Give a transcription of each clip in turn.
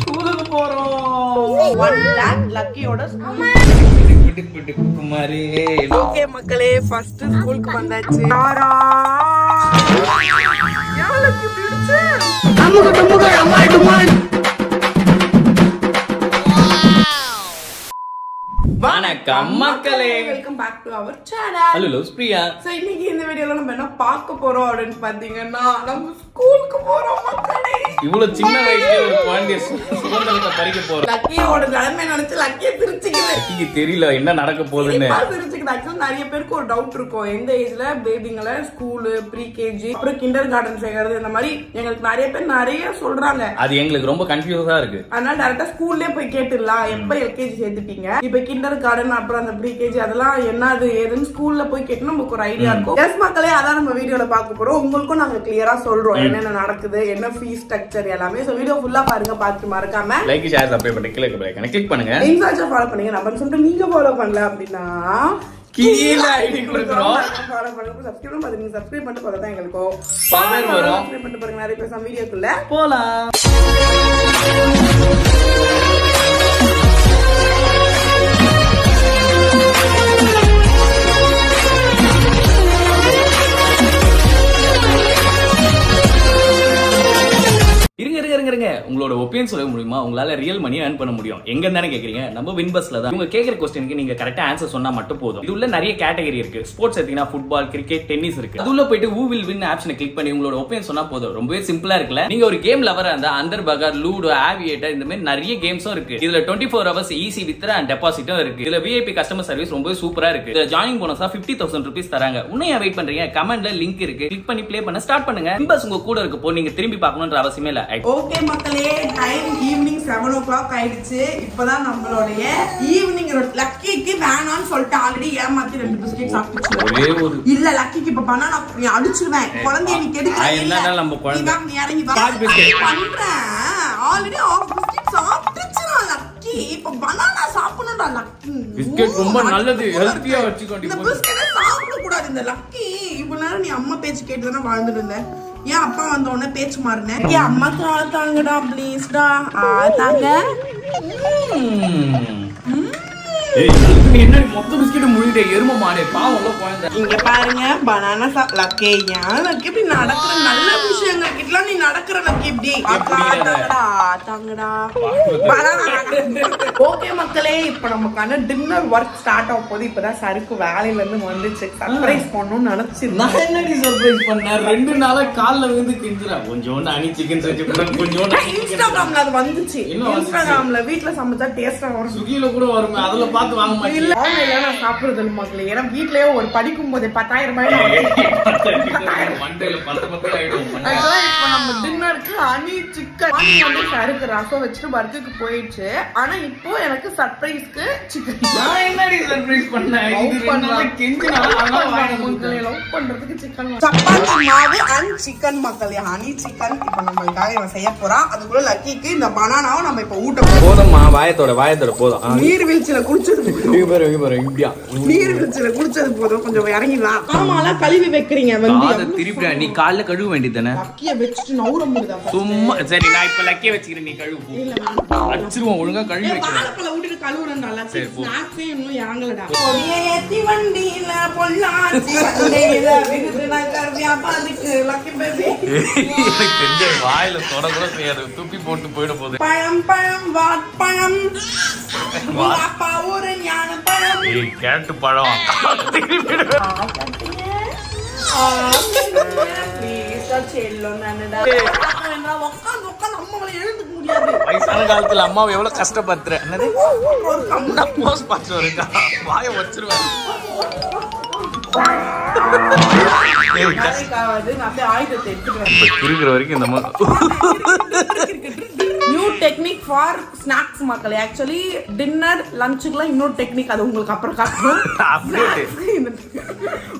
ஸ்கூலுக்கு போறோம். 1 lakh லக்கியோட ஸ்கூல். குமாரி. ஓகே மக்களே, ஃபர்ஸ்ட் ஸ்கூலுக்கு வந்தாச்சு. யாரா யாருக்கு பிடிச்சு அம்முக டும்முக அம்மாள் டுமாள். வணக்கம் மக்களே, welcome back to our channel. Hello Priya. So இன்னைக்கு இந்த வீடியோல நம்ம என்ன பார்க்க போறோம் அப்படின்னு பாத்தீங்கன்னா, நம்ம ஸ்கூலுக்கு போறோம் மக்களே. இவ்வளவு சின்ன வயசுல ஒரு குழந்தைய சுதந்திரத்தை பறிக்க போறோம். லக்கியோட நிலைமை நினைச்சு லக்கிய திருச்சிக்குது. லக்கிக்கு தெரியல என்ன நடக்க போகுதுன்னு. திருச்சிக்குது. ஆக்சுவலா நிறைய பேருக்கு ஒரு டவுட் இருக்கும், எந்த ஏஜ்ல பேபிங்களை ஸ்கூலு, ப்ரீ கேஜி, அப்புறம் கிண்டர் கார்டன் சேர்க்கறது, இந்த மாதிரி எங்களுக்கு நிறைய பேர் நிறைய சொல்றாங்க. அது எங்களுக்கு ரொம்ப கன்ஃபியூஸா இருக்கு. அதனால டைரக்டா ஸ்கூல்லே போய் கேட்டுடலாம், எப்ப எல்கேஜி சேர்த்துட்டீங்க, இப்ப கிண்டர் கார்டன் அப்புறம் அந்த ப்ரீ கேஜி அதெல்லாம் என்னது ஏதுன்னு ஸ்கூல்ல போய் கேட்டு நமக்கு ஒரு ஐடியா இருக்கும். எஸ் மக்களே, அதான் நம்ம வீடியோல பார்க்க போறோம். உங்களுக்கும் நாங்க கிளியரா சொல்றோம் என்னென்ன நடக்குது, என்ன ஃபீஸ் ஸ்ட்ரக்சர் எல்லாமே. சோ வீடியோ ஃபுல்லா பாருங்க, பார்த்து மறக்காம லைக் ஷேர் சப்ஸ்கிரைப் பண்ணி கிளிக் பண்ணுங்க. இன்ஸ்டாகிராம் ஃபாலோ பண்ணுங்க. நம்ம சொல்லிட்டு நீங்க ஃபாலோ பண்ணல அப்படின்னா கீழ ஐடி கொடுக்குறோம். ஃபாலோ பண்ணுங்க. சப்ஸ்கிரைப் பண்ணுங்க. சப்ஸ்கிரைப் பண்ணிட்டு பார்த்தா தான் எங்களுக்கு பவர் வரும். சப்ஸ்கிரைப் பண்ணிட்டு பாருங்க. நிறைய பேர் வீடியோக்குள்ள போலாம். உங்களோட ஒப்பீனியன் சொல்ல முடியுமா? உங்களால ரியல் மணி earn பண்ண முடியும். எங்க தானே கேக்குறீங்க? நம்ம வின்பஸ்ல தான். உங்க கேக்குற क्वेश्चनக்கு நீங்க கரெக்ட்டா ஆன்சர் சொன்னா மட்டும் போதும். இதுல நிறைய கேட்டகரி இருக்கு. ஸ்போர்ட்ஸ் எடுத்தீங்கன்னா ஃபுட்பால், கிரிக்கெட், டென்னிஸ் இருக்கு. அதுல போயிட்டு who will win ஆப்ஷனை கிளிக் பண்ணி உங்களோட ஒப்பீனியன் சொன்னா போதும். ரொம்பவே சிம்பிளா இருக்குல. நீங்க ஒரு கேம் லவரா இருந்தா அண்டர் பகர், லூடோ, ஆவியேட்டர் இந்த மாதிரி நிறைய கேம்ஸும் இருக்கு. இதுல 24 hours ஈஸி வித்ரா அண்ட் டெபாசிட்டும் இருக்கு. இதுல VIP கஸ்டமர் சர்வீஸ் ரொம்பவே சூப்பரா இருக்கு. இதுல ஜாயினிங் போனஸா 50,000 ரூபீஸ் தராங்க. உன்னைய வெயிட் பண்றீங்க? கமெண்ட்ல லிங்க் இருக்கு, கிளிக் பண்ணி ப்ளே பண்ண ஸ்டார்ட் பண்ணுங்க. வின்பஸ் உங்க கூட இருக்கு. போ நீங்க திரும்பி பார்க்கணும்ன்ற அவசியமே இல்ல. ஓகே மக்களே, டைம் ஈவினிங் 7 o'clock ஆயிடுச்சு. இப்பதான் நம்மளுடைய ஈவினிங் லக்கிக்கு வேணான்னு சொல்லிட்டு ஆல்ரெடி ஏமாத்தி 2 பிஸ்கெட் சாப்பிட்டுச்சு. இல்ல லக்கிக்கு இப்ப பனானா நீ அடிச்சிடுவேன். குழந்தைய நீ கெடுக்க இல்ல. நம்ம குழந்தை நீ இறங்கி வா. பண்றேன். ஆல்ரெடி ஆஃப் பிஸ்கெட் சாப்பிட்டுச்சுடா லக்கி. இப்ப பனானா சாப்பிடணும்டா லக்கி. பிஸ்கெட் ரொம்ப நல்லது, ஹெல்த்தியா வச்சுக்கோங்க. இந்த பிஸ்கெட் சாப்பிட கூடாது. இந்த லக்கி இவ்வளவு நேரம் நீ அம்மா பேச்சு கேட்டு தானே வாழ்ந்துட்டு இருந்த. ஏன் அப்பா வந்த உடனே பேச்சு மாறினேன்? ஏன் அம்மா தாங்கடா ப்ளீஸ்டா. தாங்க. என்ன மொத்த பிஸ்கெட் முழுங்கிட்டே எரும மாடே பாவம் குழந்தை. இங்க பாருங்க பனானா லக்கே. ஏன் லக்கி இப்படி நடக்கிற நல்ல விஷயங்கள் கிட்டலாம் நீ நடக்கிற லக்கி இப்படி தாங்கடா. ஓகே மக்களே, இப்ப நமக்கான டின்னர் ஒர்க் ஸ்டார்ட் ஆக போகுது. இப்பதான் சருக்கு வேலையில இருந்து வந்துச்சு. சர்ப்ரைஸ் பண்ணணும்னு நினைச்சிருந்தேன். என்னடி சர்ப்ரைஸ் பண்ண? 2 நாளா கால்ல விழுந்து கிஞ்சுறேன். கொஞ்சோண்டு அனி சிக்கன் செஞ்சு கொஞ்சோண்டு இன்ஸ்டாகிராம்ல அது வந்துச்சு. இன்ஸ்டாகிராம்ல வீட்ல சமைச்சா டேஸ்டா வரும். ஸ்விக்கில கூட வருமே, அதுல பார்த்து வாங்க மாட்டேன். இல்ல ஆன்லைன்ல நான் சாப்பிடுறது இல்ல மக்களே. ஏன்னா வீட்லயே ஒரு படிக்கும் போது 10,000 ரூபாய் மண்டையில 10 ஆயிடும். இப்ப நம்ம டின்னருக்கு அனி சிக்கன் வந்து சருக்கு ரசம் வச்சுட்டு பர்த்டேக்கு போயிடுச்சு. ஆனா இப்போ எனக்கு சர்ப்ரைஸ்க்கு சிக்கன். நான் என்னடி சர்ப்ரைஸ் பண்ணேன்? லவ் பண்றதுக்கு சிக்கன், சப்பாத்தி மாவு அண்ட் சிக்கன் மக்களே. ஹனி சிக்கன் இப்ப நம்மளுக்காக இவன் செய்ய போறான். அதுக்குள்ள லக்கிக்கு இந்த பனானாவும் நம்ம இப்ப ஊட்ட போதும்மா. வாயத்தோட போதும். நீர்வீழ்ச்சியில குளிச்சது நீர்வீழ்ச்சியில குளிச்சது போதும். கொஞ்சம் இறங்கிடலாம். ஆமாலாம் கழுவி வைக்கிறீங்க வந்து திருப்பி நீ காலைல கழுவ வேண்டியதானே? லக்கிய வச்சுட்டு நவுற முடியுதா? சும்மா சரி, நான் இப்ப லக்கிய வச்சுக்கிறேன், நீ கழுவு. அடிச்சிருவோம், ஒழுங்கா கழுவி வைக்கிறேன். வாழைப்பழம் ஊட்டிட்டு கழுவுறேன்டா. லக்கி ஸ்நாக்ஸே இன்னும் இறங்கலடா. ஏத்தி வண்டியில பொள்ளாச்சி வண்டியில விகுதுனா கர்வியா பாதிக்கு லக்கி பேபி. எனக்கு தெரிஞ்ச வாயில தொட கூட செய்யாது, துப்பி போட்டு போயிட போகுது. பழம் பழம் வாட்பழம் அப்பா ஒரு ஞான பழம். கேட்டு பழம் வயசான காலத்துல அம்மாவை எவ்வளவு கஷ்டப்படுத்துறேன். வாய வச்சிருவேன். இருக்கிற வரைக்கும் இந்த நியூ டெக்னிக் ஃபார் ஸ்நாக்ஸ் மக்களே. ஆக்சுவலி டின்னர் லஞ்சுக்குலாம் இன்னொரு டெக்னிக், அது உங்களுக்கு அப்புறம் காட்டணும்.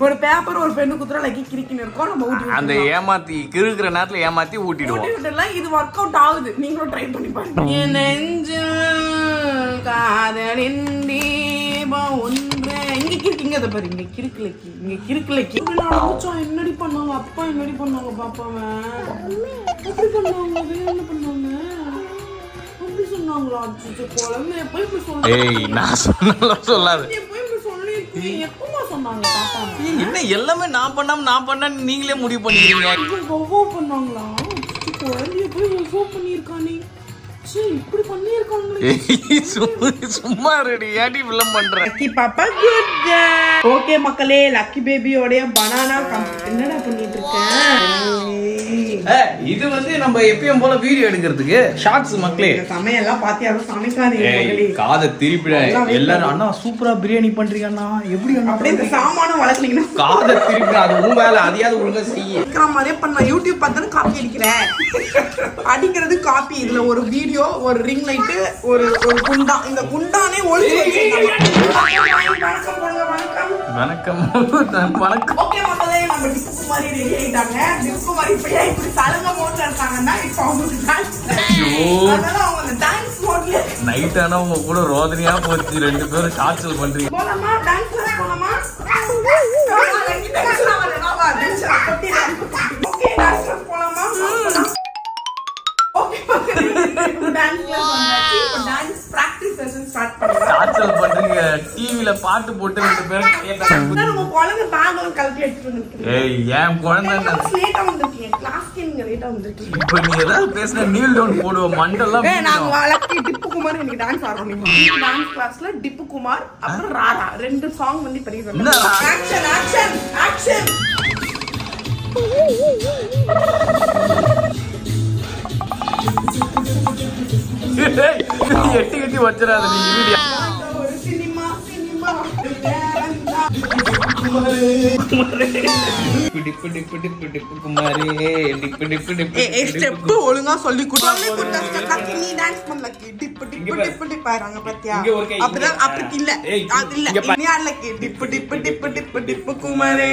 ஒரு பேப்பர் ஒரு பெண்ணு குத்துற லக்கி கிரிக்கின்னு இருக்கும். நம்ம ஊட்டி அந்த ஏமாத்தி கிறுக்கிற நேரத்துல ஏமாத்தி ஊட்டிடுவோம். இது ஒர்க் அவுட் ஆகுது. நீங்களும் ட்ரை பண்ணி பாருங்க. என் நெஞ்சில் காதலின் தீபம் ஒன்று. இங்க கிறுக்கிங்க, அதை பாரு. இங்க கிறுக்கலக்கி, இங்க கிறுக்கலக்கி. என்னடி பண்ணாங்க அப்பா, என்னடி பண்ணாங்க பாப்பாவன், எப்படி பண்ணாங்க, என்ன பண்ணாங்க? குழந்தைய போய் இப்படி சொல்றீங்க. ஏய் நான் சொன்னாலும் சொல்லாத. போய் இப்படி சொல்லிருக்கீங்க. எப்பமா சொன்னாங்க தாத்தா? என்ன எல்லாமே நான் பண்ணேன்னு நீங்களே முடிவு பண்ணிக்கிறீங்க. ஒவ்வொரு பண்ணாங்களா? குழந்தைய போய் ஒவ்வொரு பண்ணிருக்கானே. இப்படி பண்ணிருக்காங்களே. சும்மா ரெடி ஏடி வில்லம் பண்ற. லக்கி பாப்பா குட் கேர்ள். ஓகே மக்களே, லக்கி பேபியோட பனானா என்னடா பண்ணிட்டு இருக்கேன்? இது வந்து நம்ம எப்பயும் போல வீடியோ எடுக்கிறதுக்கு ஷார்ட்ஸ் மக்களே. சமையல்லாம் பாத்தி யாரும் சமைக்காதீங்க மக்களே. காதை திருப்பிட எல்லாரும் அண்ணா சூப்பரா பிரியாணி பண்றீங்க அண்ணா எப்படி அப்படியே இந்த சாமானும் வளர்க்கலீங்கன்னா காதை திருப்பிட அது உன் வேலை அதையாவது ஒழுங்கா செய்ய. இருக்கிற மாதிரியே பண்ண யூடியூப் பார்த்தாலும் காப்பி அடிக்கிறேன். அடிக்கிறது காப்பி. இதுல ஒரு வீடியோ, ஒரு ரிங் லைட், ஒரு குண்டா. இந்த குண்டானே ஒளிச்சு வணக்கம் வணக்கம். ஓகே மக்களே, நம்ம டிப்பு குமாரி ரெடி ஆயிட்டாங்க. டிப்பு குமாரி இப்படி சலங்க மோட்ல இருக்காங்கன்னா இப்போ அவங்களுக்கு டான்ஸ் மோட்ல நைட் ஆனா உங்க கூட ரோதனையா போச்சு. ரெண்டு பேரும் காய்ச்சல் பண்றீங்க. போலாமா? டான்ஸ் போலாமா? ஓகே டான்ஸ் போலாமா? Okay dance dance practice session start பண்ணலாம். காய்ச்சல் பண்றீங்க. டிவில பாட்டு போட்டு ரெண்டு பேரும் கேட்டாங்க. உங்க குழந்தை பேக்ல கலக்கி எடுத்துட்டு வந்துருக்கீங்க. ஏய் ஏன் குழந்தை லேட்டா வந்திருக்கீங்க. கிளாஸ்க்கு நீங்க லேட்டா வந்திருக்கீங்க. இப்ப நீ ஏதாவது பேசினா நீல் டவுன் போடுவோம் மண்டெல்லாம். நாங்க வளர்த்தி டிப்பு குமார் இன்னைக்கு டான்ஸ் ஆடுறோம். டான்ஸ் கிளாஸ்ல டிப்பு குமார் அப்புறம் ராரா ரெண்டு சாங் வந்து படிக்கிறோம். Action action action. எட்டி கட்டி வச்சிடாத நீ வீடியோ. ஒரு சினிமா சினிமா ஒழுங்கா சொல்லி நீ டான்ஸ் பண்ண டிப்பு டிப்பு டிப்பு டிப்பாங்க பாத்தியா? அப்படிதான் அப்படி இல்ல அது இல்ல டிப்பு டிப்பு டிப்பு டிப்பு டிப்பு குமாரே.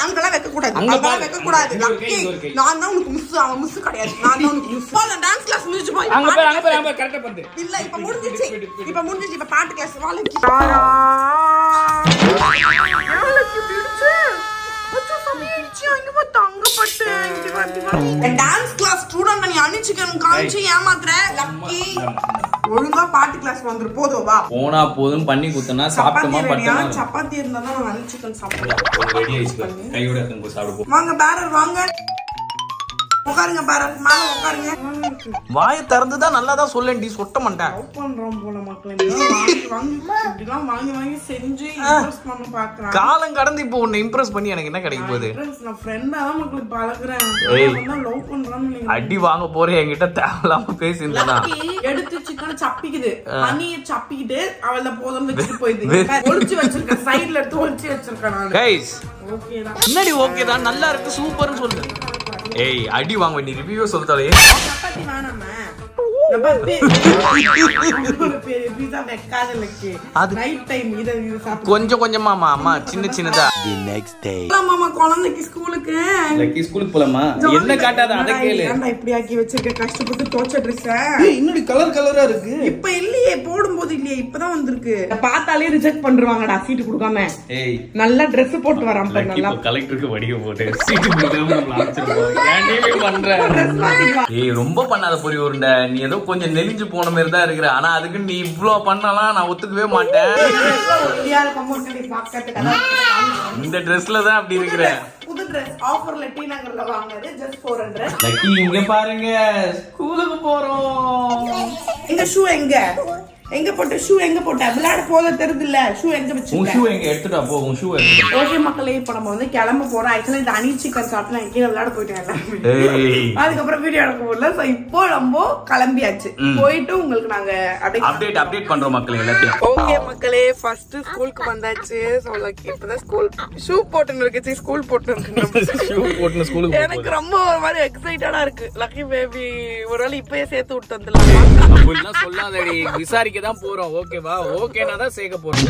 அங்கெல்லாம் வைக்க கூடாது. அங்கெல்லாம் வைக்க கூடாது. நான் தான் உனக்கு மிஸ். அவன் மிஸ் கிடையாது. நான் தான் உனக்கு மிஸ். டான்ஸ் கிளாஸ் முடிஞ்சு போய் அங்க போய் கரெக்ட்டா பண்ணு. இல்ல இப்ப முடிஞ்சிச்சு. இப்ப பாட்டு கிளாஸ் வாலக்கி டான்ஸ் கிளாஸ் ஸ்டூடெண்ட் நீ அனுச்சிக்கணும் காமிச்சு ஏமாத்துற. லக்கி ஒழுங்கா பாட்டு கிளாஸ் வந்துரு. போதும் வா. போனா போதும் பண்ணி குத்தனா சாப்பிட்டமா பட்டமா. சப்பாத்தி இருந்தா தான் அனுச்சிக்கன் சாப்பிடுறேன். ரெடி ஆயிச்சு. கையோட எடுத்து சாப்பிடுவோம். வாங்க பேரர் வாங்க. உட்காருங்க பேரர். மேல உட்காருங்க. வாயை திறந்துதான் நல்லா தான் சொல்லேன்டி. சொட்ட மாட்டேன். லவ் பண்றோம் போல மக்களே. இப்படிலாம் வாங்கி வாங்கி செஞ்சு இம்ப்ரெஸ் பண்ண பாக்குறேன். காலம் கடந்து இப்போ உன்னை இம்ப்ரெஸ் பண்ணி எனக்கு என்ன கிடைக்க போகுது? நான் ஃப்ரெண்டா தான் மக்களுக்கு பழகுறேன். லவ் பண்றான்னு அடி வாங்க போறேன் என்கிட்ட தேவையில்லாம பேசியிருந்தா. எடுத்து சிக்கன் சப்பிக்குது. பனிய சப்பிக்கிட்டு அவள போதும் வச்சுட்டு போயிடுது. ஒளிச்சு வச்சிருக்கேன். சைடுல எடுத்து ஒளிச்சு வச்சிருக்கேன் நான். கைஸ் ஓகேடா. முன்னாடி ஓகே தான். நல்லா இருக்கு சூப்பர்னு சொல்லு. ஏய் அடி வாங்க நீ ரிவ்யூ சொல்றதாலே. சப்பாத்தி வேணாமா? கொஞ்சம் கொஞ்சமா அம்மா சின்ன சின்னதா. குழந்தைக்கு ஸ்கூலுக்கு ஸ்கூலுக்கு போலாமா? என்ன காட்டாத அதை கேளு. இப்படி ஆக்கி வச்சிருக்க கஷ்டப்பட்டு தோச்ச ட்ரெஸ் இன்னொரு கலர் கலரா இருக்கு. இப்ப இல்லையே, போடும்போது இல்லையே, இப்பதான் வந்திருக்கு. பார்த்தாலே ரிஜெக்ட் பண்றாங்கடா சீட்டு கொடுக்காம. ஏய் நல்ல ட்ரெஸ் போட்டு வரான். கலெக்டருக்கு வடிவ போட்டு சீட்டு கொடுக்காம நம்மள அனுப்பிச்சிருக்கோம். ஏன்டே பண்ற? ஏய் ரொம்ப பண்ணாத பொரி உருண்டை. நீ ஏதோ கொஞ்சம் நெலிஞ்சு போன மாதிரி தான் இருக்கிற. ஆனா அதுக்கு நீ இவ்ளோ பண்ணலாம் நான் ஒத்துக்கவே மாட்டேன். இந்த ட்ரெஸ்ல தான் அப்படி இருக்கிற. புது Dress ஆஃபர்ல டி நகர்ல வாங்குனது just 400. லக்கி இங்க பாருங்க ஸ்கூலுக்கு போறோம். இந்த ஷூ எங்க போட்ட ஷூ எங்க போட்ட விளையாட போத தெரியுதுல்ல ஷூ எங்க வச்சிருக்க உன் ஷூ எங்க எடுத்துடா போ உன் ஷூ எடுத்து. ஓகே மக்களே இப்போ நம்ம வந்து கிளம்ப போறோம். एक्चुअली இந்த அனி சிக்கன் சாப்பிட்டு நான் கீழ விளையாட போயிட்டேன். அதுக்கு அப்புறம் வீடியோ எடுக்க முடியல. சோ இப்போ நம்ம கிளம்பியாச்சு. போயிட்டு உங்களுக்கு நாங்க அப்டேட் பண்றோம் மக்களே எல்லாத்தையும். ஓகே மக்களே ஃபர்ஸ்ட் ஸ்கூலுக்கு வந்தாச்சு. சோ லக்கி இப்பதான் ஸ்கூல் ஷூ போட்டுன்னு இருக்கு. ஸ்கூல் போட்டுன்னு ஷூ போட்டுன்னு ஸ்கூலுக்கு எனக்கு ரொம்ப ஒரு மாதிரி எக்ஸைட்டடா இருக்கு. லக்கி பேபி ஒரு நாள் இப்பவே சேர்த்து விட்டு வந்துடலாம். அப்படிலாம் சொல்லாதடி விசாரிக்க தான் போறோம். ஓகேவா? ஓகேனா தான் சேர்க்க போறோம்.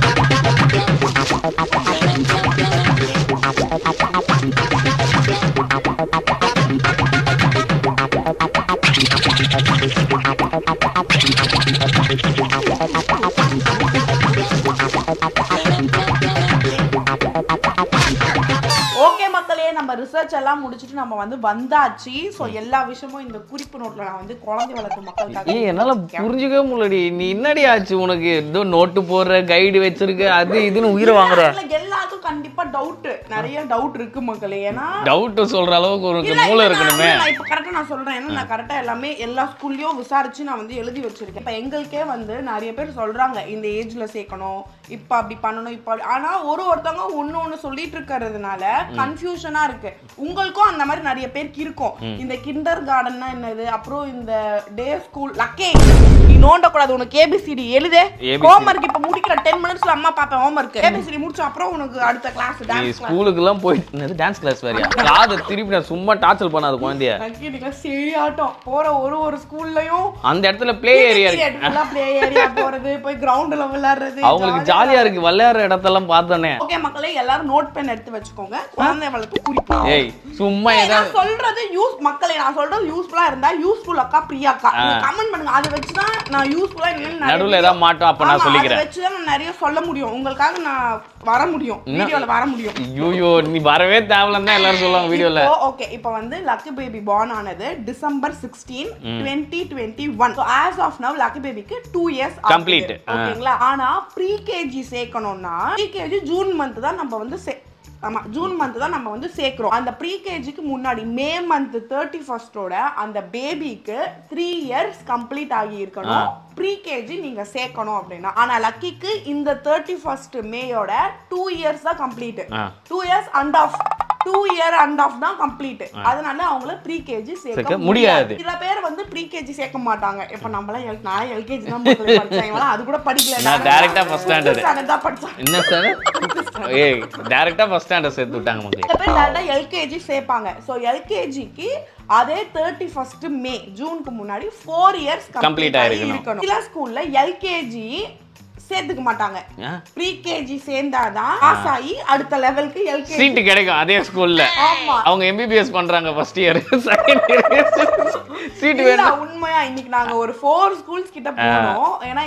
ஓகே மக்களே நம்ம ரிசர்ச் எல்லாம் எல்லாம் முடிச்சிட்டு நம்ம வந்து வந்தாச்சு. சோ எல்லா விஷயமும் இந்த குறிப்பு நோட்ல நான் வந்து குழந்தை வளர்ப்பு மக்களுக்காக என்னால புரிஞ்சுக்கவே முடியல. நீ என்னடி ஆச்சு உனக்கு? ஏதோ நோட்டு போடுற, கைடு வச்சிருக்க, அது இதுன்னு உயிரை வாங்குற. எல்லாருக்கும் கண்டிப்பா டவுட், நிறைய டவுட் இருக்கு மக்களே. ஏன்னா டவுட் சொல்ற அளவுக்கு ஒரு மூளை இருக்கணுமே. இப்ப கரெக்டா நான் சொல்றேன். ஏன்னா நான் கரெக்டா எல்லாமே எல்லா ஸ்கூல்லயும் விசாரிச்சு நான் வந்து எழுதி வச்சிருக்கேன். இப்ப எங்களுக்கே வந்து நிறைய பேர் சொல்றாங்க இந்த ஏஜ்ல சேர்க்கணும், இப்ப அப்படி பண்ணணும், இப்ப ஆனா ஒருத்தவங்க ஒண்ணு சொல்லிட்டு இருக்கிறதுனால கன்ஃபியூஷனா இருக்கு. உங்களுக்கும் அந்த மாதிரி நிறைய பேருக்கு இருக்கும். இந்த கிண்டர் கார்டன்னா என்னது, அப்புறம் இந்த டே ஸ்கூல். லக்கே நீ நோண்ட கூடாது, உனக்கு ஏபிசிடி எழுதே. ஹோம்வொர்க் இப்ப முடிக்கிற 10 மினிட்ஸ்ல அம்மா பாப்பேன் ஹோம்வொர்க். ஏபிசிடி முடிச்ச அப்புறம் உனக்கு அடுத்த கிளாஸ் டான்ஸ் கிளாஸ். ஸ்கூலுக்கு எல்லாம் போயிட்டு டான்ஸ் கிளாஸ் வேறயா? காது திருப்பி நான் சும்மா டார்ச்சர் பண்ணாத குழந்தைய. லக்கே சரியாட்டம் போற ஒரு ஸ்கூல்லயும் அந்த இடத்துல ப்ளே ஏரியா இருக்கு. ப்ளே ஏரியா போறது, போய் கிரவுண்ட்ல விளையாடுறது, அவங்களுக்கு ஜாலியா இருக்கு. விளையாடுற இடத்தெல்லாம் பார்த்தோனே. ஓகே மக்களே, எல்லாரும் நோட் பென் எடுத்து வச்சுக்கோங்க. குழந்தை வளர்ப்பு குறிப்பு. ஏய் சும்மா ஏதாவது சொல்றது மக்களே நான் சொல்றது யூஸ்ஃபுல்லா இருந்தா யூஸ்ஃபுல் அக்கா பிரியாக்கா நீங்க கமெண்ட் பண்ணுங்க. அதை வச்சு தான் நான் யூஸ்ஃபுல்லா இல்லன்னு நடுவுல ஏதாவது மாட்டோம் அப்ப நான் சொல்லிக்கிறேன். அதை வச்சு தான் நான் நிறைய சொல்ல முடியும். உங்களுக்காக நான் வர முடியும், வீடியோல வர முடியும். ஐயோ நீ வரவே தேவலன்னு தான் எல்லாரும் சொல்லுவாங்க வீடியோல. ஓகே இப்போ வந்து லக்கி பேபி born ஆனது December 16 2021. so as of now Lucky பேபிக்கு 2 years கம்ப்ளீட். ஓகேங்களா? ஆனா ப்ரீ கேஜி சேர்க்கணும்னா ப்ரீ கேஜி ஜூன் மந்த் தான் நம்ம வந்து ஆமா ஜூன் மந்த் தான் நம்ம வந்து சேர்க்கிறோம். அந்த ப்ரீ கேஜிக்கு முன்னாடி மே மந்த் 31st ஓட அந்த பேபிக்கு 3 years கம்ப்ளீட் ஆகி இருக்கணும் ப்ரீ கேஜி நீங்க சேர்க்கணும் அப்படின்னா. ஆனா லக்கிக்கு இந்த 31st மேயோட 2 years தான் complete. 2 years and half 2 year and half தான் கம்ப்ளீட். அதனால அவங்கள ப்ரீ கேஜி சேர்க்க முடியாது. சில பேர் வந்து ப்ரீ கேஜி சேர்க்க மாட்டாங்க. இப்ப நம்மள நான் எல்கேஜி தான் படிச்சேன், அது கூட படிக்கல. நான் டைரக்டா ஃபர்ஸ்ட் ஸ்டாண்டர்ட் தான் படிச்சேன். என்ன சார்? ஏய் டைரக்டா ஃபர்ஸ்ட் ஸ்டாண்டர்ட் சேர்த்து விட்டாங்க மக்களே. சில பேர் டைரக்டா எல்கேஜி சேர்ப்பாங்க. சோ எல்கேஜிக்கு அதே 31st மே ஜூனுக்கு முன்னாடி 4 years கம்ப்ளீட் ஆயிருக்கணும். சில ஸ்கூல்ல எல்கேஜி சேர்த்துக்க மாட்டாங்க. ப்ரீ கேஜி சேர்ந்தாதான் பாஸ் ஆகி அடுத்த லெவலுக்கு எல்கேஜி சீட் கிடைக்கும் அதே ஸ்கூல்ல. அவங்க எம்பிபிஎஸ் பண்றாங்க first year second year seat வேணும். உண்மையா இன்னைக்கு நாங்க ஒரு 4 ஸ்கூல்ஸ் கிட்ட போனோம். ஏனா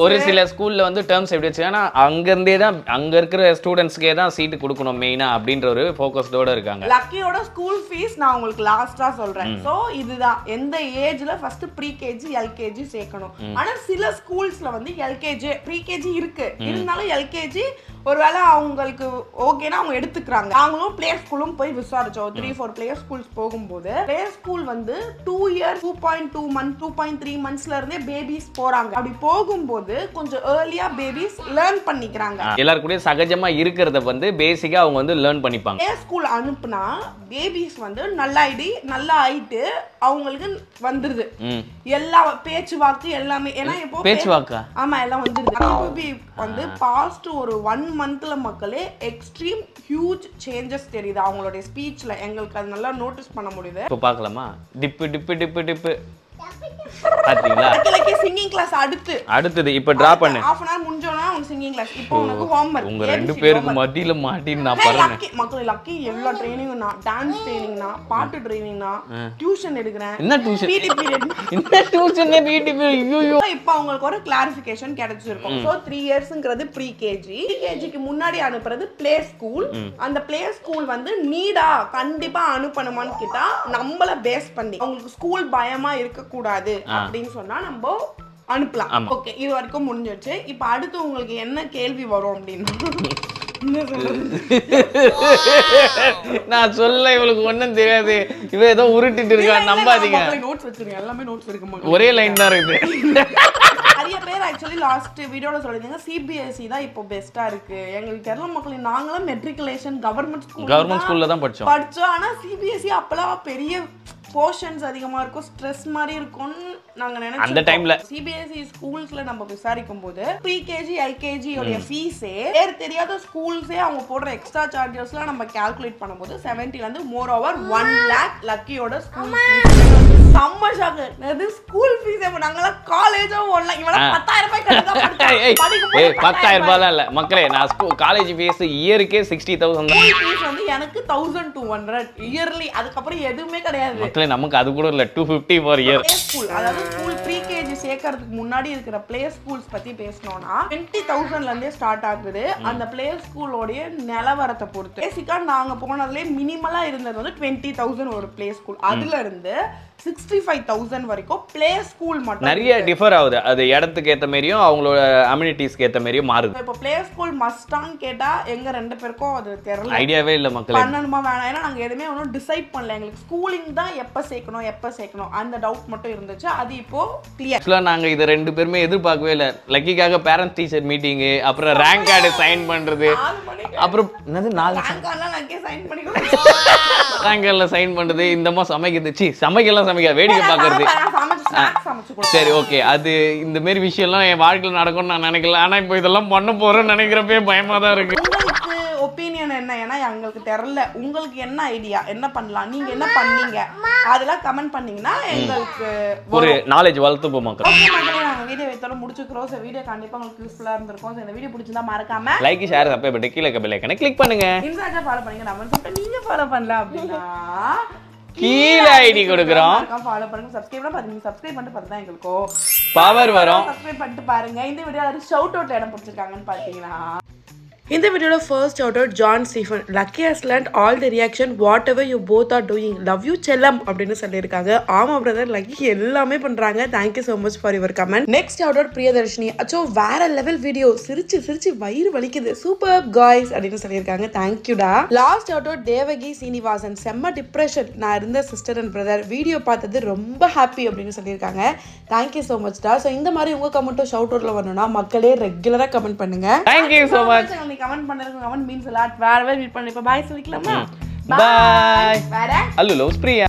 ஒரு சில ஸ்கூல்ல வந்து டர்ம்ஸ் எப்படி வச்சாங்கன்னா அங்க இருந்தே தான் அங்க இருக்கிற ஸ்டூடண்ட்ஸ்க்கே தான் சீட் கொடுக்கணும் மெயினா அப்படின்ற ஒரு ஃபோக்கஸ்டோட இருக்காங்க. லக்கியோட ஸ்கூல் ஃபீஸ் நான் உங்களுக்கு லாஸ்டா சொல்றேன். சோ இதுதான் எந்த ஏஜ்ல ஃபர்ஸ்ட் ப்ரீ கேஜி எல்கேஜி சேர்க்கணும். ஆனா சில ஸ்கூல்ஸ்ல வந்து எல்கேஜி ப்ரீ கேஜி இருக்கு, இருந்தாலும் எல்கேஜி ஒருவேளை அவங்களுக்கு ஓகேனா அவங்க எடுத்துக்கிறாங்க. நாங்களும் பிளே ஸ்கூலும் போய் விசாரிச்சோம். 3-4 பிளே ஸ்கூல்ஸ் போகும்போது பிளே ஸ்கூல் வந்து 2 years 2.2 months 2.3 monthsல இருந்தே பேபிஸ் போறாங்க. அப்படி போகும்போது கொஞ்சம் ஏர்லியா பேபிஸ் லேர்ன் பண்ணிக்கிறாங்க. எல்லாரும் கூட சகஜமா இருக்கிறத வந்து பேசிக்கா அவங்க வந்து லேர்ன் பண்ணிப்பாங்க. பிளே ஸ்கூல் அனுப்புனா பேபிஸ் வந்து நல்லா ஆயிட்டு அவங்களுக்கு வந்துருது எல்லா பேச்சு வாக்கு எல்லாமே. ஏன்னா இப்போ பேச்சு வாக்கா ஆமா எல்லாம் வந்துருது. பேபி வந்து பாஸ்ட் ஒரு 1 monthல மக்களே எக்ஸ்ட்ரீம் ஹியூஜ் சேஞ்சஸ் தெரியுது அவங்களுடைய ஸ்பீச்ல. எங்களுக்கு அது நல்லா நோட்டீஸ் பண்ண முடியுது. இப்போ பார்க்கலாமா? டிப்பு டிப்பு டிப்பு டிப்பு பாத்தீங்களா? லக்கி சிங்கிங் கிளாஸ் அடுத்து இப்ப டிரா பண்ணு. half an hour முடிஞ்சோனா உங்க சிங்கிங் கிளாஸ். இப்போ உனக்கு ஹோம்வொர்க். உங்க ரெண்டு பேருக்கு மத்தியில மாட்டின்னு நான் பாறேன். மக்களே லக்கி எல்லா ட்ரெய்னிங்கும் நான் டான்ஸ் ட்ரெய்னிங் நான் பாட்டு ட்ரெய்னிங் நான் டியூஷன் எடுக்கறேன். என்ன டியூஷன்? PT period. என்ன டியூஷன் பிடி பீரியட்? ஐயோ இப்போ உங்களுக்கு ஒரு கிளாரிஃபிகேஷன் கிடைச்சிருக்கும். சோ 3 yearsங்கிறது ப்ரீ கேஜி. ப்ரீ கேஜிக்கு முன்னாடி அனுப்புறது ப்ளே ஸ்கூல். அந்த ப்ளே ஸ்கூல் வந்து நீடா கண்டிப்பா அனுப்பணுமான்னு கேட்டா நம்மள பேஸ் பண்ணி உங்களுக்கு ஸ்கூல் பயமா இருக்க கூடாது அப்படின்னு சொன்னா நம்ம அனுப்பலாம். ஓகே இது வரைக்கும் முடிஞ்சிருச்சு. இப்ப அடுத்து உங்களுக்கு என்ன கேள்வி வரும் அப்படின்னா நான் சொல்ல இவளுக்கு ஒண்ணும் தெரியாது, இவ ஏதோ உருட்டிட்டு இருக்கா நம்பாதீங்க. நோட்ஸ் வச்சிருக்கேன், எல்லாமே நோட்ஸ் இருக்கு, ஒரே லைன் தான் இருக்கு. நிறைய பேர் ஆக்சுவலி லாஸ்ட் வீடியோல சொல்லிருந்தீங்க சிபிஎஸ்இ தான் இப்போ பெஸ்டா இருக்கு. எங்களுக்கு கேரளா மக்கள் நாங்களும் மெட்ரிகுலேஷன் கவர்மெண்ட் ஸ்கூல்ல தான் படிச்சோம். ஆனா சிபிஎஸ்இ அப்பெல்லாம் பெரிய போர்ஷன்ஸ் அதிகமா இருக்கும், ஸ்ட்ரெஸ் மாதிரி இருக்கும் நாங்க நினைச்சோம் அந்த டைம்ல. சிபிஎஸ்இ ஸ்கூல்ஸ்ல நம்ம விசாரிக்கும் போது ப்ரீ கேஜி எல்கேஜி உடைய ஃபீஸே வேற தெரியாத ஸ்கூல்ஸே அவங்க போடுற எக்ஸ்ட்ரா சார்ஜஸ்லாம் நம்ம கால்குலேட் பண்ணும்போது 70 ல இருந்து மோர் ஓவர் 1 lakh லக்கியோட ஸ்கூல் ஃபீஸ். செம்ம ஷாக். அது ஸ்கூல் ஃபீஸ் நாங்கள காலேஜோ 1 lakh இவள 10000 ரூபாய் கட்டதா படிக்கும். ஏய் 10000 ரூபாய் இல்ல மக்களே, நான் காலேஜ் ஃபீஸ் இயர்க்கே 60000 தான். ஃபீஸ் வந்து எனக்கு 1200 இயர்லி. அதுக்கு அப்புறம் எதுவுமே கிடையாது மக்களே, நமக்கு அது கூட இல்ல 250 per year. ஸ்கூல் அதாவது ஸ்கூல் ப்ரீ கேஜி சேர்க்கறதுக்கு முன்னாடி இருக்கிற பிளே ஸ்கூல்ஸ் பத்தி பேசணும்னா 20,000ல இருந்தே ஸ்டார்ட் ஆகுது. அந்த பிளே ஸ்கூலோடைய நிலவரத்தை பொறுத்து பேசிக்கா நாங்க போனதுலேயே மினிமலா இருந்தது வந்து 20,000 ஒரு பிளே ஸ்கூல். அதுல இருந்து 65,000 வரைக்கும் பிளே ஸ்கூல் மட்டும் நிறைய டிஃபர் ஆகுது. அது இடத்துக்கு ஏற்ற மாதிரியும் அவங்களோட அம்யூனிட்டிஸ்க்கு ஏற்ற மாதிரியும் மாறுது. இப்போ பிளே ஸ்கூல் மஸ்டான்னு கேட்டா எங்க 2 பேருக்கும் அது தெரியல, ஐடியாவே இல்லை மக்களே. பண்ணணுமா வேணாம், ஏன்னா நாங்க எதுவுமே ஒன்றும் டிசைட் பண்ணல. எங்களுக்கு ஸ்கூலிங் தான் எப்போ சேர்க்கணும் அந்த டவுட் மட்டும் இருந்துச்சு. அது இப்போ கிளியர். ஆக்சுவலாக நாங்கள் இது 2 பேருமே எதிர்பார்க்கவே இல்லை. லக்கிக்காக பேரண்ட்ஸ் டீச்சர் மீட்டிங்கு, அப்புறம் ரேங்க் கார்டு சைன் பண்ணுறது, அப்புறம் என்னது 4 ரேங்க் கார்டில் சைன் பண்ணுறது, இந்தமா சமைக்கிறது, சமைக்கலாம் சமைக்க வேடிக்கை பார்க்கறது. சரி ஓகே, அது இந்த மாதிரி விஷயம்லாம் என் வாழ்க்கையில் நடக்கும்னு நான் நினைக்கல. ஆனால் இப்போ இதெல்லாம் பண்ண போகிறேன்னு நினைக்கிறப்பே பயமாக தான் இருக்கு. உங்களுக்கு ஒப்பீனியன் என்ன? ஏன்னா எங்களுக்கு தெரியல. உங்களுக்கு என்ன ஐடியா, என்ன பண்ணலாம், நீங்க என்ன பண்ணீங்க, அதெல்லாம் கமெண்ட் பண்ணீங்கன்னா எங்களுக்கு ஒரு நாலேஜ் வளர்த்துப்போம் மக்கள். நாங்கள் வீடியோ வைத்தாலும் முடிச்சுக்கிறோம். ஸோ வீடியோ கண்டிப்பாக உங்களுக்கு யூஸ்ஃபுல்லாக இருந்திருக்கும். ஸோ இந்த வீடியோ பிடிச்சிருந்தா மறக்காம லைக் ஷேர் சப்ஸ்கிரைப் பண்ணி கீழே பெல் ஐகானை கிளிக் பண்ணுங்க. இன்ஸ்டாகிராம் ஃபாலோ பண்ணுங்க. நம்ம சொல்லிட்டு நீங்க ஃபாலோ பண்ணல அப்படின்னா கீழே ஐடி கொடுக்குறோம். ஃபாலோ பண்ணுங்க. சப்ஸ்கிரைப் பண்ணுங்க. சப்ஸ்கிரைப் பண்ணிட்டு பார்த்தா எங்களுக்கு பவர் வரும். சப்ஸ்கிரைப் பண்ணிட்டு பாருங்க. இந்த வீடியோ ஷவுட் அவுட் இடம் பிடிச்சிருக்காங்கன்னு பார்த்தீங்கன்னா இந்த வீடியோட first shout out John Stephen. Lucky has learnt all the reaction whatever you both are doing. Love you செல்லம் அப்படின்னு சொல்லியிருக்காங்க. ஆமா பிரதர், லக்கி எல்லாமே பண்றாங்க. Thank you so much for your comment. Next shout out Priyadarshini. அச்சோ வேற லெவல் வீடியோ, சிரிச்சு சிரிச்சு வயிறு வலிக்குது, சூப்பர் காய்ஸ் அப்படின்னு சொல்லியிருக்காங்க. தேங்க்யூடா. Last shout out Devaki Srinivasan. செம்ம டிப்ரெஷன் நான் இருந்த சிஸ்டர் அண்ட் பிரதர், வீடியோ பார்த்தது ரொம்ப ஹாப்பி அப்படின்னு சொல்லியிருக்காங்க. Thank you so மச்டா. ஸோ இந்த மாதிரி உங்க கமெண்ட்டும் ஷவுட் அவுட்ல வரணும்னா மக்களே ரெகுலரா கமெண்ட் பண்ணுங்க. Thank you so much. கமெண்ட் பண்ணுங்க. Comment means a lot. வேற மீட் பண்ணி இப்ப பாய் சொல்லிக்கலாமா? பாய். வேற அல்லு லவ்ஸ் பிரியா.